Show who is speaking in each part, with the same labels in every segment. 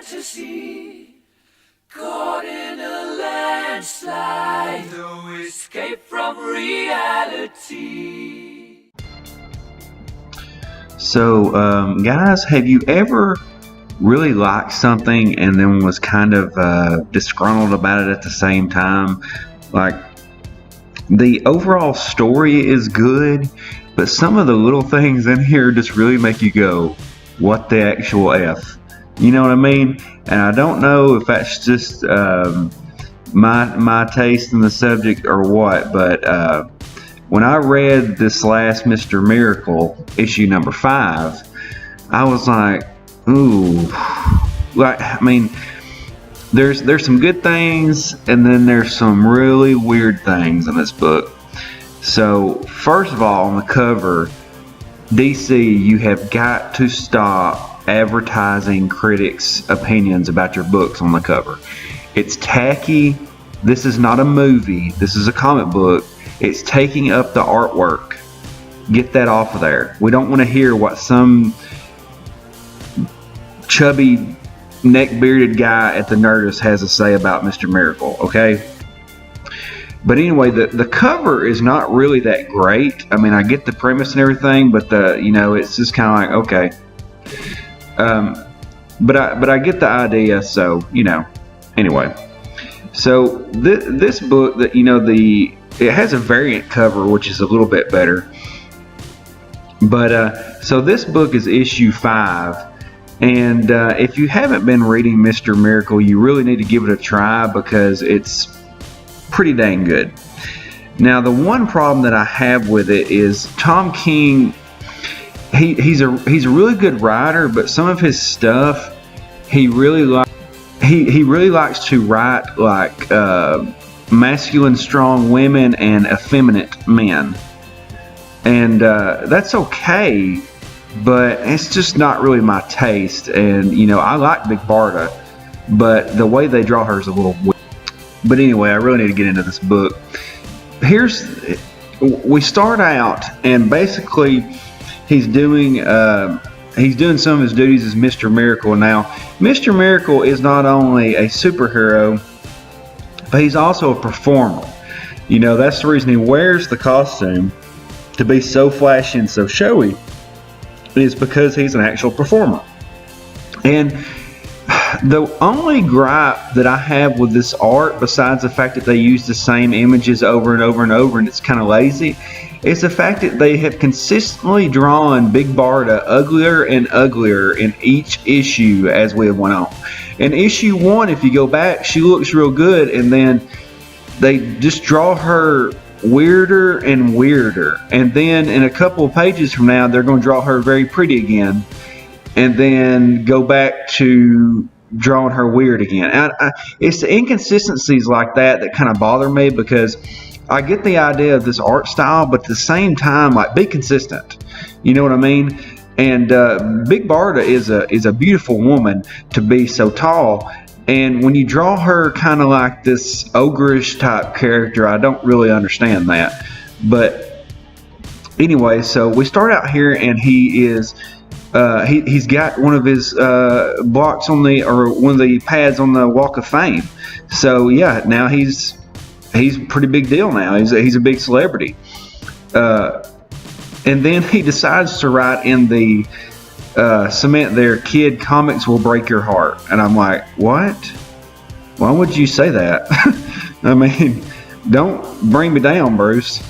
Speaker 1: fantasy, caught in a landslide, no escape from reality.
Speaker 2: So, guys, have you ever really liked something and then was kind of disgruntled about it at the same time? Like, the overall story is good, but some of the little things in here just really make you go, what the actual F? You know what I mean? And I don't know if that's just my taste in the subject or what, but when I read this last Mr. Miracle, issue number 5, I was like, ooh, like, I mean, there's some good things, and then there's some really weird things in this book. So, first of all, on the cover, DC, you have got to stop advertising critics' opinions about your books on the cover. It's tacky. This is not a movie. This is a comic book. It's taking up the artwork. Get that off of there. We don't want to hear what some chubby, neck-bearded guy at the Nerdist has to say about Mr. Miracle, okay? But anyway, the cover is not really that great. I mean, I get the premise and everything, but it's just kind of like, okay. But I get the idea, so, anyway. So this book, that it has a variant cover, which is a little bit better. But so this book is issue 5. And if you haven't been reading Mr. Miracle, you really need to give it a try because it's pretty dang good. Now, the one problem that I have with it is Tom King. He's a really good writer, but some of his stuff he really likes to write like masculine, strong women and effeminate men, and that's okay. But it's just not really my taste, and I like Big Barda, but the way they draw her is a little weird. But anyway, I really need to get into this book. We start out, and basically he's doing some of his duties as Mr. Miracle. Now, Mr. Miracle is not only a superhero, but he's also a performer. That's the reason he wears the costume, to be so flashy and so showy, is because he's an actual performer. And the only gripe that I have with this art, besides the fact that they use the same images over and over and over and it's kind of lazy, is the fact that they have consistently drawn Big Barda uglier and uglier in each issue as we have went on. In issue 1, if you go back, she looks real good, and then they just draw her weirder and weirder, and then in a couple of pages from now they're going to draw her very pretty again, and then go back to drawing her weird again. And it's the inconsistencies like that kind of bother me, because I get the idea of this art style, but at the same time, like, be consistent. You know what I mean? And Big Barda is a beautiful woman to be so tall. And when you draw her kind of like this ogreish type character, I don't really understand that. But anyway, so we start out here, and he is he's got one of his blocks on one of the pads on the Walk of Fame. So yeah, now he's a pretty big deal now. He's a big celebrity. And then he decides to write in the cement there, "Kid, comics will break your heart." And I'm like, what? Why would you say that? I mean, don't bring me down, Bruce.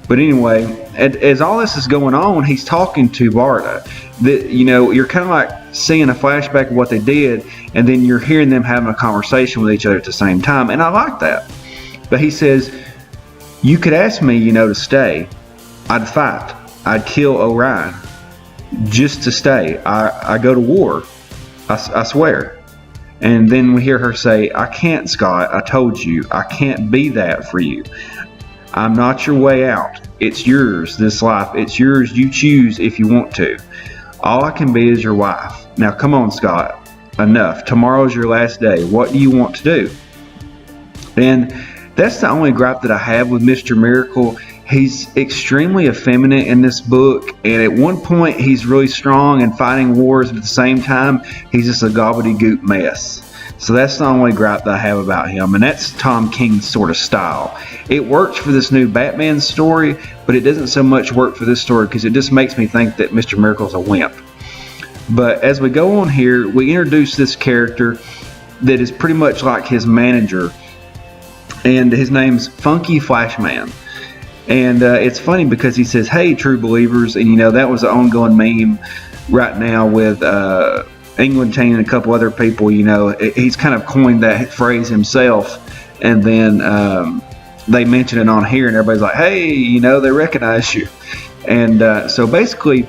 Speaker 2: But anyway, as all this is going on, he's talking to Barda. You're kind of like seeing a flashback of what they did, and then you're hearing them having a conversation with each other at the same time. And I like that. But he says, "You could ask me, to stay. I'd fight. I'd kill Orion. Just to stay. I go to war. I swear." And then we hear her say, "I can't, Scott. I told you. I can't be that for you. I'm not your way out. It's yours, this life. It's yours. You choose if you want to. All I can be is your wife. Now come on, Scott. Enough. Tomorrow's your last day. What do you want to do?" And that's the only gripe that I have with Mr. Miracle. he's extremely effeminate in this book, and at one point he's really strong and fighting wars, but at the same time he's just a gobbledygook mess. So that's the only gripe that I have about him, and that's Tom King's sort of style. It works for this new Batman story, but it doesn't so much work for this story because it just makes me think that Mr. Miracle's a wimp. But as we go on here, we introduce this character that is pretty much like his manager, and his name's Funky Flashman. And it's funny because he says, "Hey, true believers," and that was an ongoing meme right now with England Chain and a couple other people. He's kind of coined that phrase himself, and then they mention it on here, and everybody's like, "Hey, they recognize you." And so basically,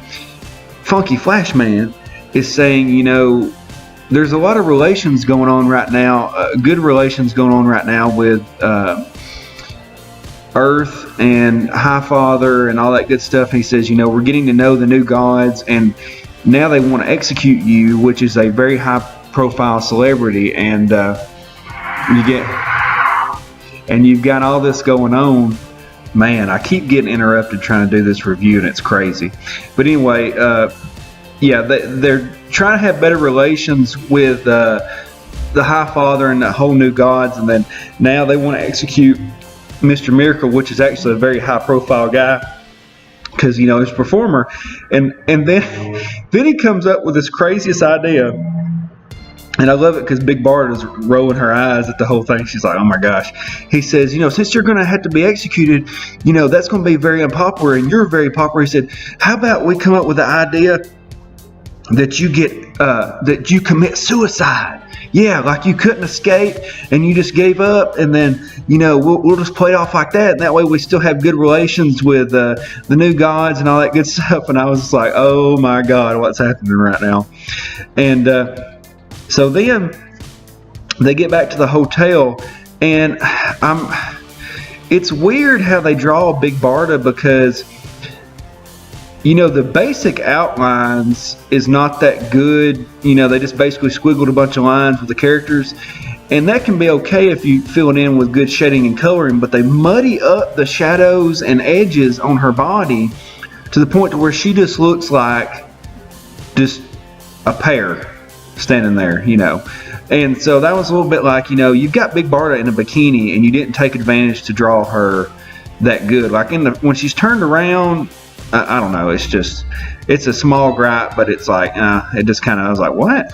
Speaker 2: Funky Flashman is saying, there's a lot of relations going on right now, good relations going on right now with Earth and Highfather and all that good stuff. And he says, we're getting to know the new gods, and now they want to execute you, which is a very high-profile celebrity, and you've got all this going on. Man, I keep getting interrupted trying to do this review, and it's crazy. But anyway, they're trying to have better relations with the Highfather and the whole new gods, and then now they want to execute Mr. Miracle, which is actually a very high-profile guy because he's a performer. And then he comes up with this craziest idea, and I love it because Big Barda is rolling her eyes at the whole thing. She's like, "Oh my gosh!" He says, "Since you're going to have to be executed, that's going to be very unpopular, and you're very popular." He said, "How about we come up with the idea that you commit suicide? Yeah, like you couldn't escape and you just gave up, and then we'll just play it off like that, and that way we still have good relations with the new gods and all that good stuff." And I was just like, "Oh my God, what's happening right now?" And so then they get back to the hotel, and it's weird how they draw Big Barda because the basic outlines is not that good. They just basically squiggled a bunch of lines with the characters, and that can be okay if you fill it in with good shading and coloring, but they muddy up the shadows and edges on her body to the point to where she just looks like just a pear standing there, And so that was a little bit like, you've got Big Barda in a bikini and you didn't take advantage to draw her that good. Like when she's turned around, I don't know. It's a small gripe, but it's like, it just kind of, I was like, what?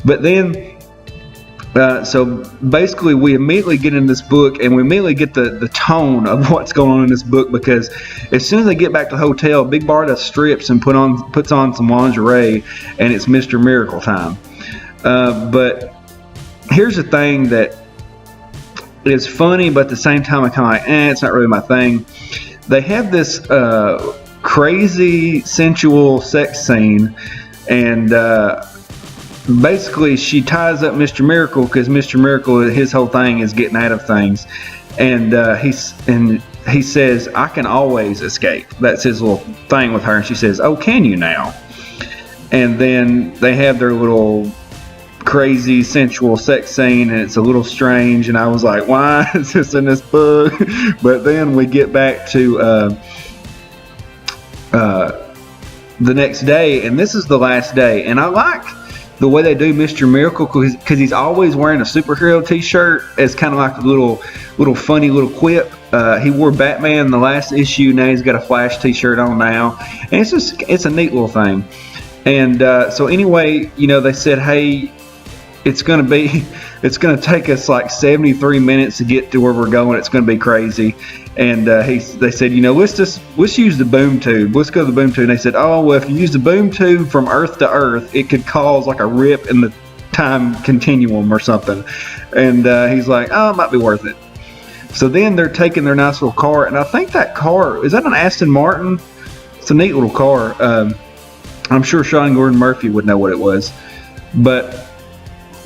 Speaker 2: But then, so basically we immediately get in this book and we immediately get the tone of what's going on in this book, because as soon as they get back to the hotel, Big Barda strips and puts on some lingerie, and it's Mr. Miracle time. But here's the thing that is funny, but at the same time I'm kind of like, it's not really my thing. They have this crazy sensual sex scene, and basically she ties up Mr. Miracle because Mr. Miracle, his whole thing is getting out of things, and he says, "I can always escape." That's his little thing with her, and she says, "Oh, can you now?" And then they have their little crazy sensual sex scene, and it's a little strange, and I was like, why is this in this book? But then we get back to the next day, and this is the last day, and I like the way they do Mr. Miracle because he's always wearing a superhero t-shirt as kind of like a little funny little quip. He wore Batman in the last issue, now he's got a Flash t-shirt on now, and it's a neat little thing. And so anyway, they said, "Hey, it's going to take us like 73 minutes to get to where we're going. It's going to be crazy." And they said, let's use the boom tube. Let's go to the boom tube. And they said, "Oh, well, if you use the boom tube from Earth to Earth, it could cause like a rip in the time continuum or something." And he's like, "Oh, it might be worth it." So then they're taking their nice little car, and I think that car, is that an Aston Martin? It's a neat little car. I'm sure Sean Gordon Murphy would know what it was. But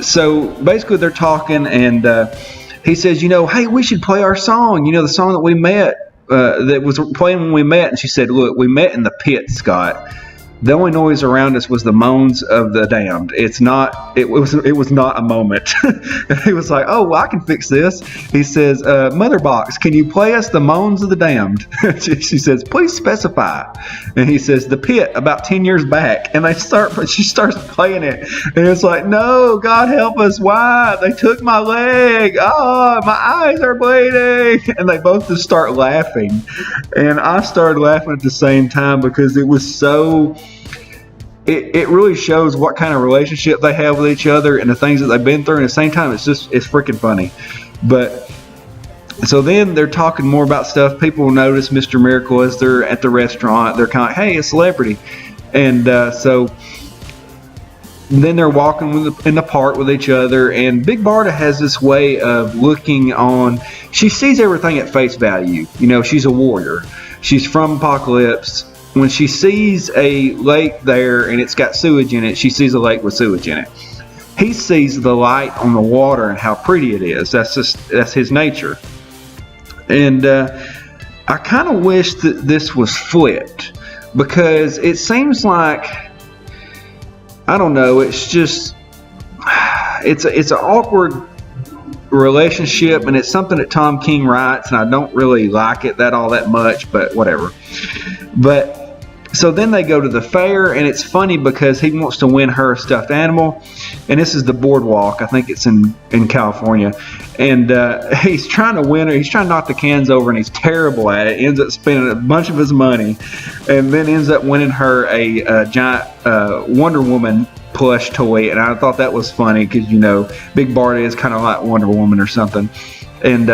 Speaker 2: so basically they're talking, and he says, "Hey, we should play our song, the song that we met, that was playing when we met." And she said, "Look, we met in the pit, Scott. The only noise around us was the moans of the damned. It was not a moment. And he was like, oh, well, I can fix this. He says, Mother Box, can you play us the moans of the damned? She says, please specify. And he says, The Pit, about 10 years back. And she starts playing it. And it's like, no, God help us. Why? They took my leg. Oh, my eyes are bleeding. And they both just start laughing. And I started laughing at the same time because it was so... It really shows what kind of relationship they have with each other and the things that they've been through. And at the same time, it's freaking funny. But so then they're talking more about stuff. People will notice Mr. Miracle as they're at the restaurant. They're kind of like, hey, a celebrity. And so then they're walking in the park with each other. And Big Barda has this way of looking on. She sees everything at face value. You know, she's a warrior. She's from Apocalypse. When she sees a lake there and it's got sewage in it, she sees a lake with sewage in it. He sees the light on the water and how pretty it is. That's his nature. And I kind of wish that this was flipped, because it seems like, I don't know, it's just, it's an awkward relationship, and it's something that Tom King writes, and I don't really like it all that much, but whatever. But so then they go to the fair, and it's funny because he wants to win her a stuffed animal, and this is the boardwalk. I think it's in California, and he's trying to win her. He's trying to knock the cans over, and he's terrible at it. He ends up spending a bunch of his money, and then ends up winning her a giant Wonder Woman plush toy. And I thought that was funny because, you know, Big Barda is kind of like Wonder Woman or something. And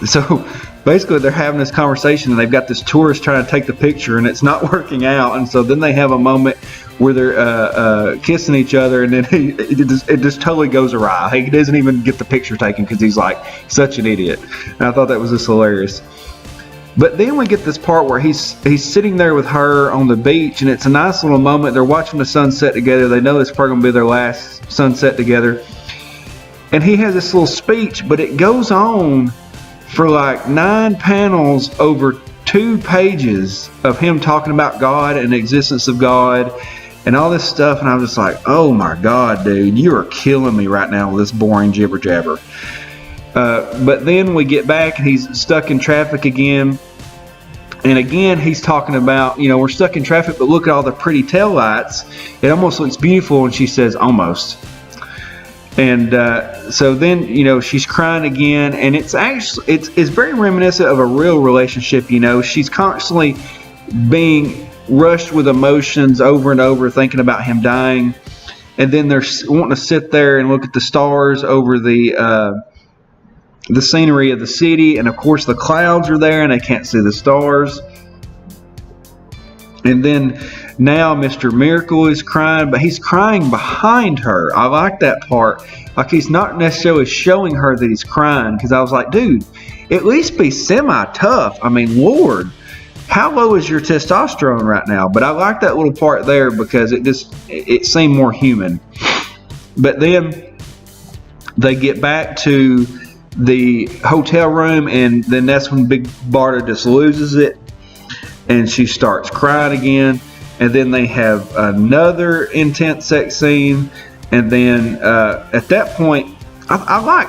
Speaker 2: so basically they're having this conversation, and they've got this tourist trying to take the picture, and it's not working out. And so then they have a moment where they're kissing each other, and then it just totally goes awry. He doesn't even get the picture taken because he's like such an idiot. And I thought that was just hilarious. But then we get this part where he's sitting there with her on the beach, and it's a nice little moment. They're watching the sunset together. They know it's probably going to be their last sunset together. And he has this little speech, but it goes on for like 9 panels over 2 pages of him talking about God and the existence of God and all this stuff. And I'm just like, oh my God, dude, you are killing me right now with this boring jibber jabber. But then we get back, and he's stuck in traffic again. And again, he's talking about, you know, we're stuck in traffic, but look at all the pretty taillights. It almost looks beautiful. And she says, almost. And so then, you know, she's crying again. And it's actually, it's very reminiscent of a real relationship. You know, she's constantly being rushed with emotions over and over, thinking about him dying. And then they're wanting to sit there and look at the stars over the scenery of the city, and of course the clouds are there and they can't see the stars. And then now Mr. Miracle is crying, but he's crying behind her. I like that part. Like, he's not necessarily showing her that he's crying, because I was like, dude, at least be semi-tough. I mean, Lord, how low is your testosterone right now? But I like that little part there because it seemed more human. But then they get back to the hotel room, and then that's when Big Barda just loses it, and she starts crying again. And then they have another intense sex scene, and then at that point, I like,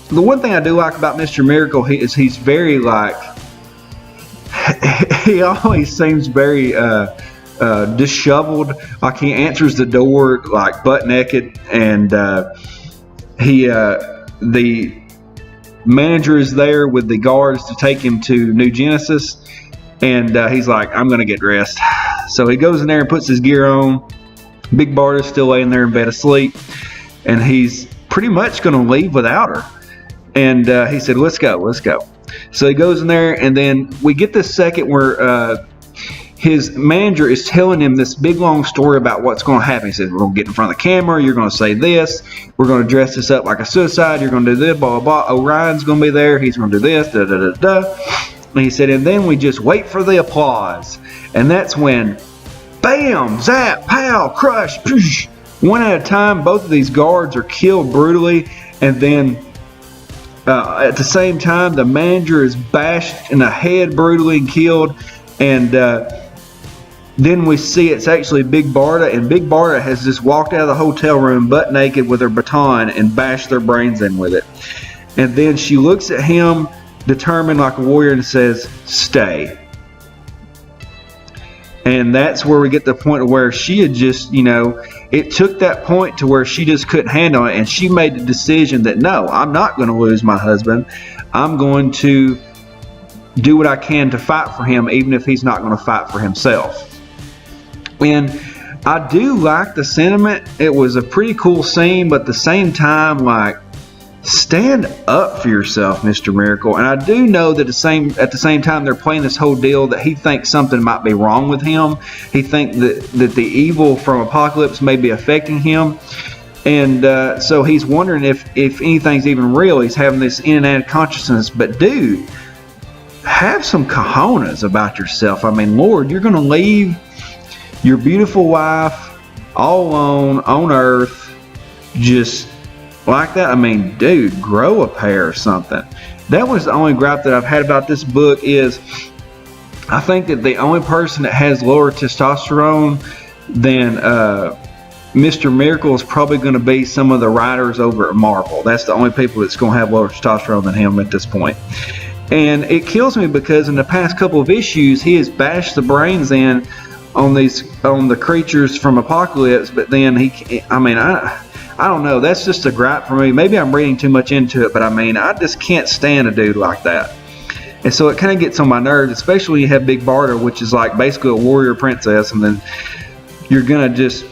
Speaker 2: the one thing I do like about Mr. Miracle is he's very like, he always seems very disheveled. Like, he answers the door like butt naked, and the manager is there with the guards to take him to New Genesis, and he's like, I'm gonna get dressed. So he goes in there and puts his gear on. Big Barda's still laying there in bed asleep, and he's pretty much gonna leave without her. And he said, let's go. So he goes in there, and then we get this second where his manager is telling him this big long story about what's going to happen. He says, we're going to get in front of the camera. You're going to say this. We're going to dress this up like a suicide. You're going to do this, blah, blah, blah. Orion's going to be there. He's going to do this, da, da, da, da. And he said, and then we just wait for the applause. And that's when, bam, zap, pow, crush, poosh. One at a time, both of these guards are killed brutally. And then at the same time, the manager is bashed in the head brutally and killed. And then we see it's actually Big Barda, and Big Barda has just walked out of the hotel room butt naked with her baton and bashed their brains in with it. And then she looks at him, determined like a warrior, and says, "Stay." And that's where we get the point where she had just, it took that point to where she just couldn't handle it, and she made the decision that, no, I'm not going to lose my husband. I'm going to do what I can to fight for him, even if he's not going to fight for himself. And I do like the sentiment. It was a pretty cool scene, but at the same time, like, stand up for yourself, Mr. Miracle. And I do know that at the same time they're playing this whole deal that he thinks something might be wrong with him. He thinks that the evil from Apocalypse may be affecting him. And so he's wondering if anything's even real. He's having this in and out of consciousness. But dude, have some cojones about yourself. I mean, Lord, you're going to leave your beautiful wife all alone on Earth just like that? I mean, dude, grow a pair or something. That was the only gripe that I've had about this book is I think that the only person that has lower testosterone than Mr. Miracle is probably going to be some of the writers over at Marvel. That's the only people that's going to have lower testosterone than him at this point. And it kills me because in the past couple of issues, he has bashed the brains in on the creatures from Apocalypse, but then I don't know. That's just a gripe for me. Maybe I'm reading too much into it, but I mean, I just can't stand a dude like that. And so it kind of gets on my nerves, especially when you have Big Barda, which is like basically a warrior princess, and then you're going to just,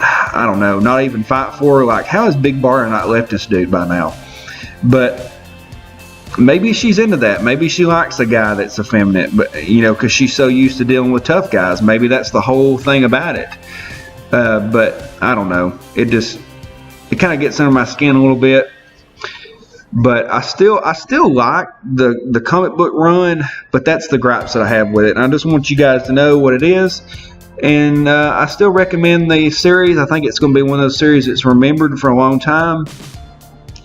Speaker 2: I don't know, not even fight for her. Like, how has Big Barda not left this dude by now? But maybe she's into that. Maybe she likes a guy that's effeminate, but because she's so used to dealing with tough guys. Maybe that's the whole thing about it. But I don't know. It kind of gets under my skin a little bit. But I still like the comic book run, but that's the gripes that I have with it. And I just want you guys to know what it is. And I still recommend the series. I think it's going to be one of those series that's remembered for a long time.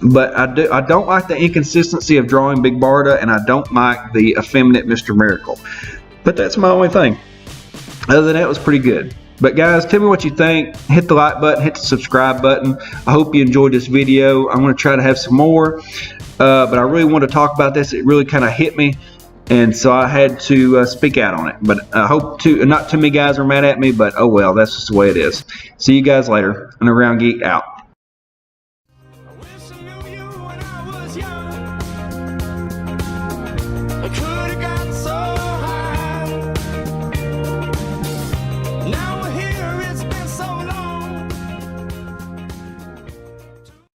Speaker 2: But I don't like the inconsistency of drawing Big Barda, and I don't like the effeminate Mr. Miracle. But that's my only thing. Other than that, it was pretty good. But guys, tell me what you think. Hit the like button, hit the subscribe button. I hope you enjoyed this video. I'm going to try to have some more. But I really want to talk about this. It really kind of hit me. And so I had to speak out on it. But I hope not too many guys are mad at me, but oh well, that's just the way it is. See you guys later. Underground Geek out.
Speaker 3: I wish I knew you when I was young.